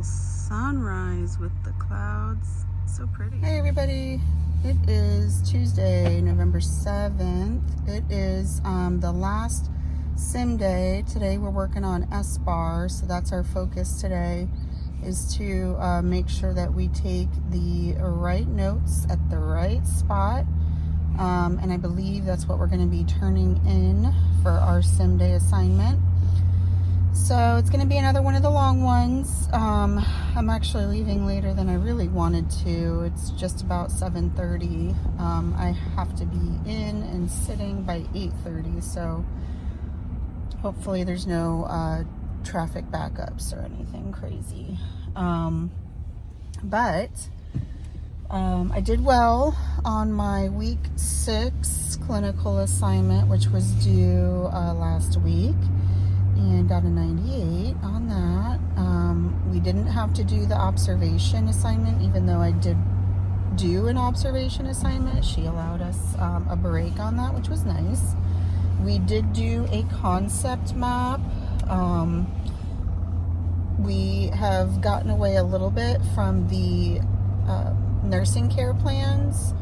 sunrise with the clouds. So pretty. Hey everybody, it is Tuesday, November 7th. It is the last sim day. Today we're working on SBAR, so that's our focus today, is to make sure that we take the right notes at the right spot. And I believe that's what we're going to be turning in for our sim day assignment. So it's going to be another one of the long ones. I'm actually leaving later than I really wanted to. It's just about 7:30. I have to be in and sitting by 8:30, so hopefully there's no traffic backups or anything crazy. But I did well on my week 6 clinical assignment, which was due last week, and got a 98 on that. We didn't have to do the observation assignment, even though I did do an observation assignment. She allowed us a break on that, which was nice. We did do a concept map. We have gotten away a little bit from the nursing care plans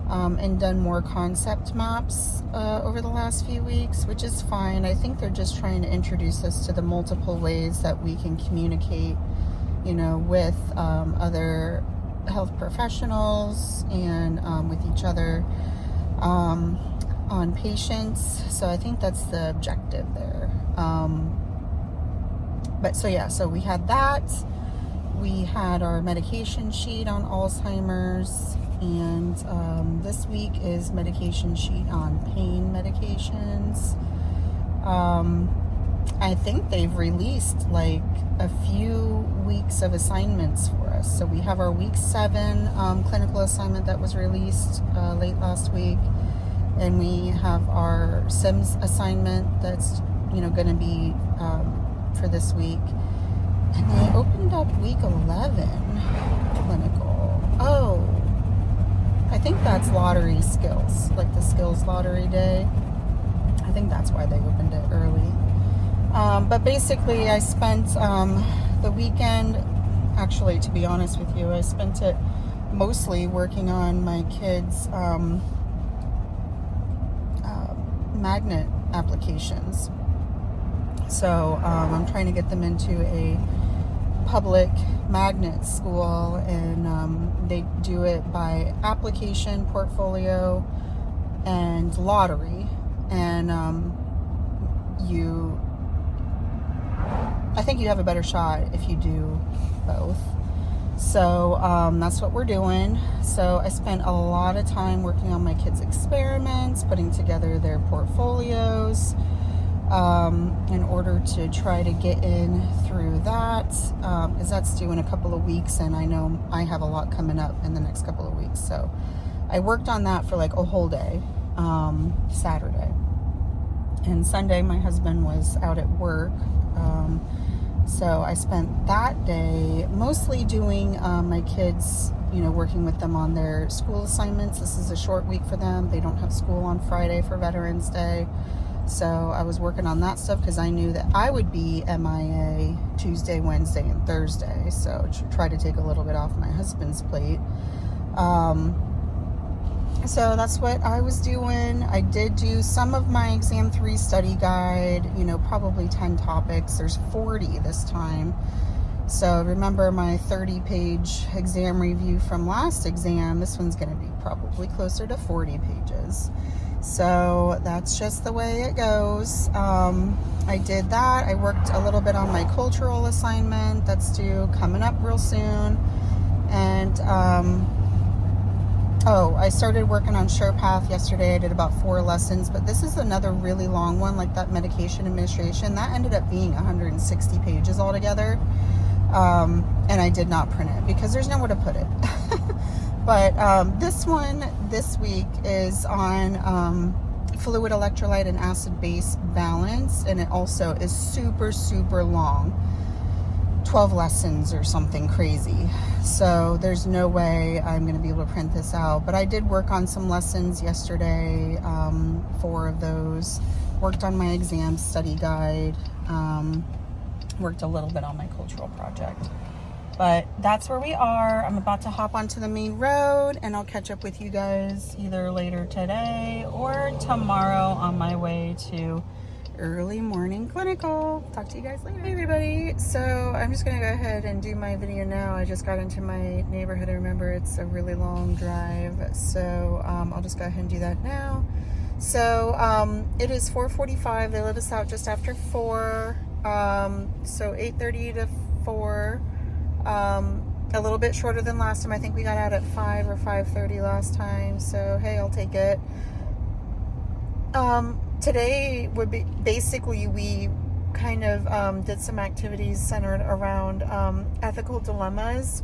and done more concept maps over the last few weeks, which is fine. I think they're just trying to introduce us to the multiple ways that we can communicate, with other health professionals and with each other on patients. So I think that's the objective there. So we had that. We had our medication sheet on Alzheimer's, and this week is medication sheet on pain medications. I think they've released like a few weeks of assignments for us. So we have our week 7 clinical assignment that was released late last week, and we have our SIMS assignment that's going to be for this week. And they opened up week 11 clinical. Oh, I think that's lottery skills, like the skills lottery day. I think that's why they opened it early. But basically, I spent the weekend, actually, to be honest with you, I spent it mostly working on my kids' magnet applications. So I'm trying to get them into a public magnet school, and they do it by application, portfolio, and lottery. And I think you have a better shot if you do both. So that's what we're doing. So I spent a lot of time working on my kids' experiments, putting together their portfolios, in order to try to get in through that, because that's due in a couple of weeks, and I know I have a lot coming up in the next couple of weeks. So I worked on that for like a whole day, Saturday. And Sunday my husband was out at work, so I spent that day mostly doing my kids, working with them on their school assignments. This is a short week for them. They don't have school on Friday for Veterans Day. So I was working on that stuff because I knew that I would be MIA Tuesday, Wednesday, and Thursday. So try to take a little bit off my husband's plate. So that's what I was doing. I did do some of my exam 3 study guide, probably 10 topics. There's 40 this time. So remember my 30-page exam review from last exam. This one's going to be probably closer to 40 pages. So that's just the way it goes. I did that. I worked a little bit on my cultural assignment that's due coming up real soon. And I started working on SurePath yesterday. I did about 4 lessons, but this is another really long one, like that medication administration. That ended up being 160 pages altogether. And I did not print it because there's nowhere to put it. But this one this week is on fluid, electrolyte, and acid-base balance, and it also is super, super long. 12 lessons or something crazy. So there's no way I'm going to be able to print this out. But I did work on some lessons yesterday, 4 of those. Worked on my exam study guide. Worked a little bit on my cultural project. But that's where we are. I'm about to hop onto the main road, and I'll catch up with you guys either later today or tomorrow on my way to early morning clinical. Talk to you guys later. Hey everybody, so I'm just gonna go ahead and do my video now. I just got into my neighborhood. I remember it's a really long drive, so I'll just go ahead and do that now. So it is 4:45. They let us out just after 4, so 8:30 to 4. A little bit shorter than last time. I think we got out at 5 or 5:30 last time, so hey, I'll take it. Today would be basically, we kind of did some activities centered around ethical dilemmas,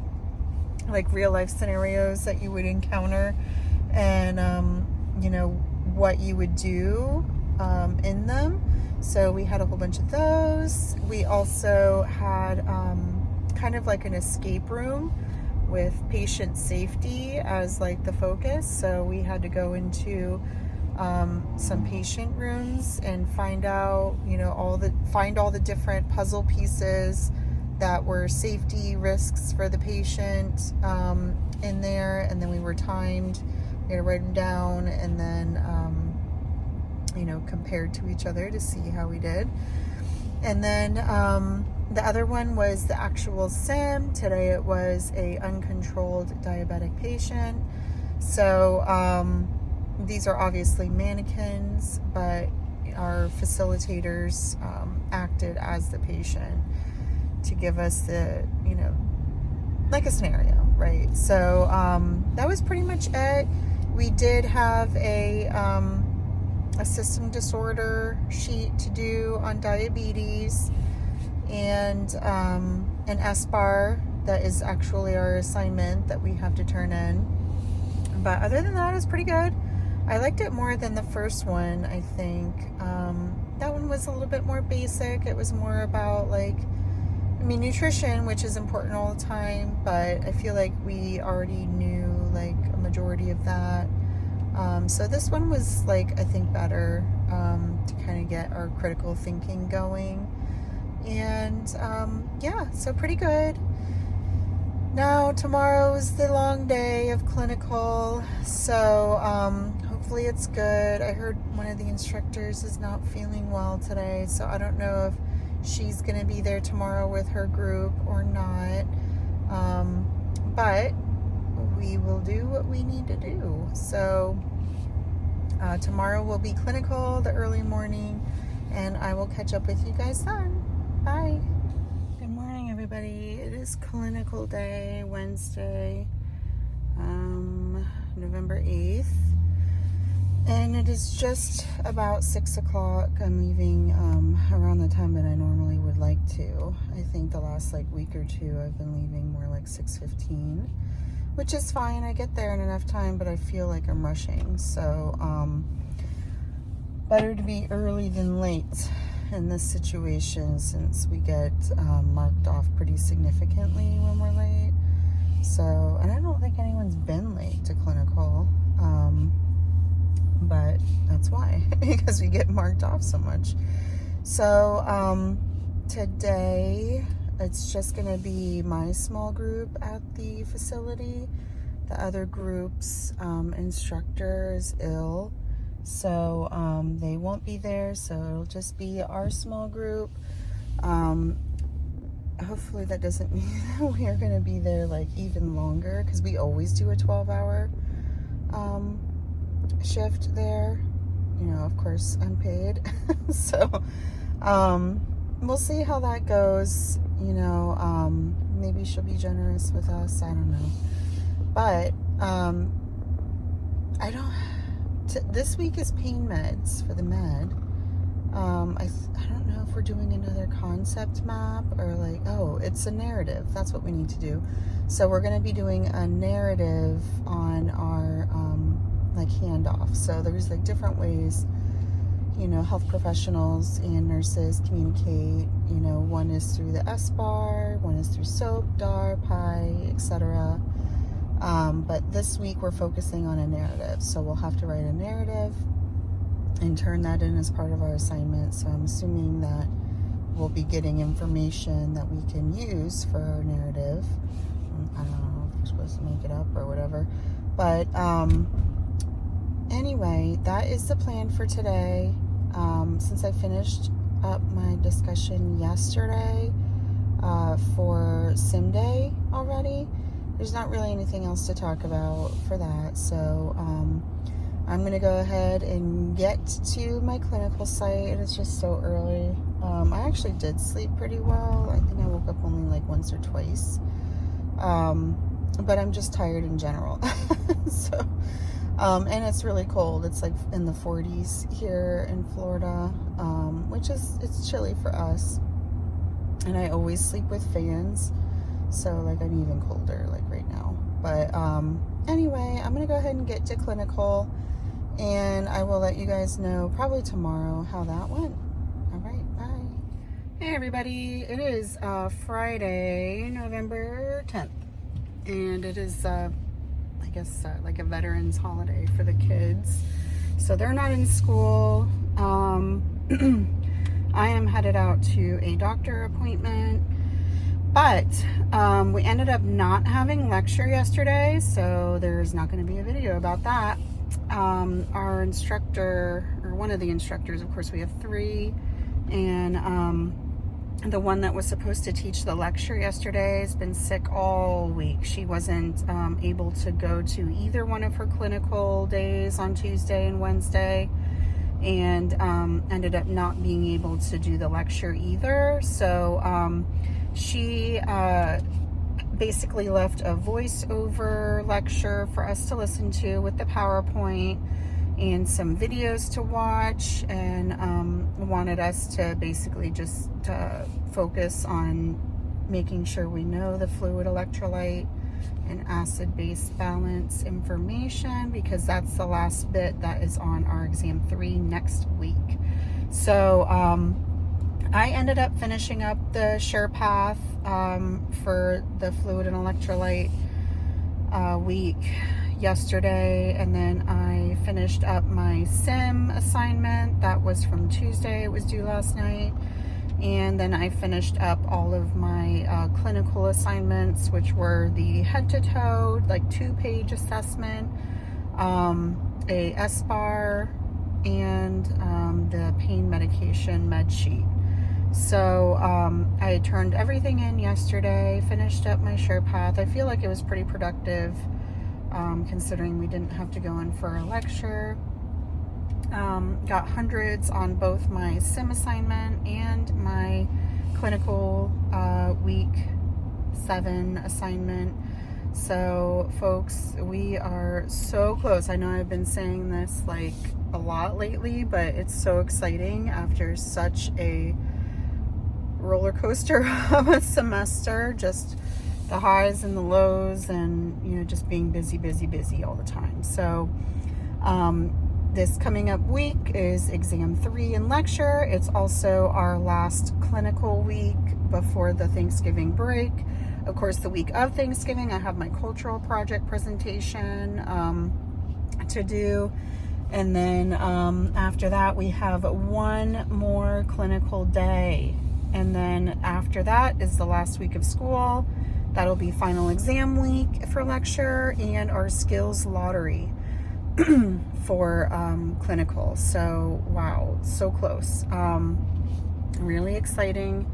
like real life scenarios that you would encounter, and you know, what you would do in them. So we had a whole bunch of those. We also had kind of like an escape room with patient safety as like the focus. So we had to go into some patient rooms and find out, you know, find all the different puzzle pieces that were safety risks for the patient in there. And then we were timed. We had to write them down, and then you know, compared to each other to see how we did. And then the other one was the actual sim. Today it was a uncontrolled diabetic patient. So these are obviously mannequins, but our facilitators acted as the patient to give us the, you know, like a scenario, right? So that was pretty much it. We did have a system disorder sheet to do on diabetes, and an SBAR that is actually our assignment that we have to turn in. But other than that, it's pretty good. I liked it more than the first one, I think. That one was a little bit more basic. It was more about, like, I mean, nutrition, which is important all the time, but I feel like we already knew, like, a majority of that. So this one was, like, I think better to kind of get our critical thinking going. And yeah, so pretty good. Now tomorrow's the long day of clinical, so hopefully it's good. I heard one of the instructors is not feeling well today, so I don't know if she's going to be there tomorrow with her group or not. But we will do what we need to do. So tomorrow will be clinical, the early morning, and I will catch up with you guys then. Bye. Good morning, everybody. It is clinical day, Wednesday, November 8th. And it is just about 6 o'clock. I'm leaving around the time that I normally would like to. I think the last like week or two I've been leaving more like 6:15, which is fine. I get there in enough time, but I feel like I'm rushing. So better to be early than late in this situation, since we get marked off pretty significantly when we're late. So, and I don't think anyone's been late to clinical. But that's why, because we get marked off so much. So today it's just going to be my small group at the facility. The other group's instructor is ill, so they won't be there, so it'll just be our small group. Hopefully that doesn't mean that we are going to be there like even longer, because we always do a 12-hour shift there, you know, of course unpaid. So we'll see how that goes, you know. Maybe she'll be generous with us, I don't know. But I don't this week is pain meds for the med. I don't know if we're doing another concept map or like, oh, it's a narrative. That's what we need to do. So we're going to be doing a narrative on our like handoff. So there's like different ways, you know, health professionals and nurses communicate. You know, one is through the SBAR, one is through SOAP, DAR, PI, etc. But this week we're focusing on a narrative. So we'll have to write a narrative and turn that in as part of our assignment. So I'm assuming that we'll be getting information that we can use for our narrative. I don't know if we're supposed to make it up or whatever. But anyway, that is the plan for today. Since I finished up my discussion yesterday for Sim Day already, there's not really anything else to talk about for that. So I'm going to go ahead and get to my clinical site. It's just so early. I actually did sleep pretty well. I think I woke up only like once or twice. But I'm just tired in general. So, and it's really cold. It's like in the 40s here in Florida, which is, it's chilly for us. And I always sleep with fans. So like I'm even colder like right now. But anyway, I'm going to go ahead and get to clinical. And I will let you guys know probably tomorrow how that went. All right, bye. Hey everybody, it is Friday, November 10th. And it is, I guess, like a veterans holiday for the kids. So they're not in school. I am headed out to a doctor appointment. But we ended up not having lecture yesterday, so there's not going to be a video about that. Our instructor, or one of the instructors, of course we have 3, and the one that was supposed to teach the lecture yesterday has been sick all week. She wasn't able to go to either one of her clinical days on Tuesday and Wednesday, and ended up not being able to do the lecture either. So she basically left a voiceover lecture for us to listen to with the PowerPoint and some videos to watch, and wanted us to basically just focus on making sure we know the fluid, electrolyte, and acid-base balance information, because that's the last bit that is on our exam 3 next week. So I ended up finishing up the SurePath for the fluid and electrolyte week yesterday, and then I finished up my Sim assignment. That was from Tuesday. It was due last night. And then I finished up all of my clinical assignments, which were the head-to-toe, like 2-page assessment, a SBAR, and the pain medication med sheet. So I turned everything in yesterday, finished up my SurePath. I feel like it was pretty productive, considering we didn't have to go in for a lecture. Got hundreds on both my Sim assignment and my clinical week 7 assignment. So folks, we are so close. I know I've been saying this like a lot lately, but it's so exciting after such a roller coaster of a semester, just the highs and the lows, and you know, just being busy all the time. So this coming up week is exam 3 and lecture. It's also our last clinical week before the Thanksgiving break. Of course, the week of Thanksgiving, I have my cultural project presentation to do. And then after that, we have one more clinical day. And then after that is the last week of school. That'll be final exam week for lecture and our skills lottery for clinical. So, wow, so close. Really exciting.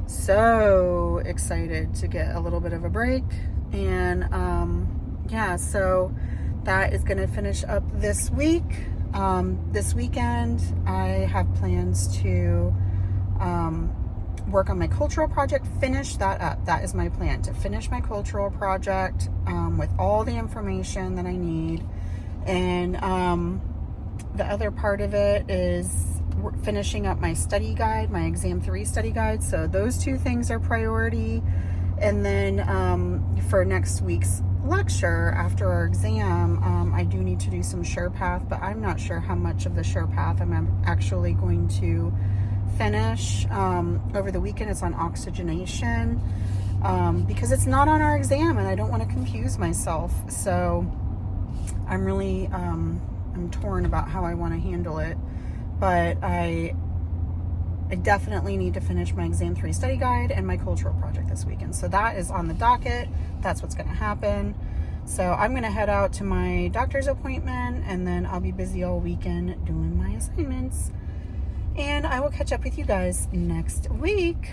So excited to get a little bit of a break. And yeah, so that is going to finish up this week. This weekend, I have plans to work on my cultural project, finish that up. That is my plan, to finish my cultural project with all the information that I need. And the other part of it is finishing up my study guide, my exam 3 study guide. So those 2 things are priority. And then for next week's lecture after our exam, I do need to do some SurePath, but I'm not sure how much of the SurePath I'm actually going to finish over the weekend. It's on oxygenation because it's not on our exam, and I don't want to confuse myself. So I'm really I'm torn about how I want to handle it, but I I definitely need to finish my Exam 3 study guide and my cultural project this weekend. So that is on the docket. That's what's going to happen. So I'm going to head out to my doctor's appointment, and then I'll be busy all weekend doing my assignments. And I will catch up with you guys next week.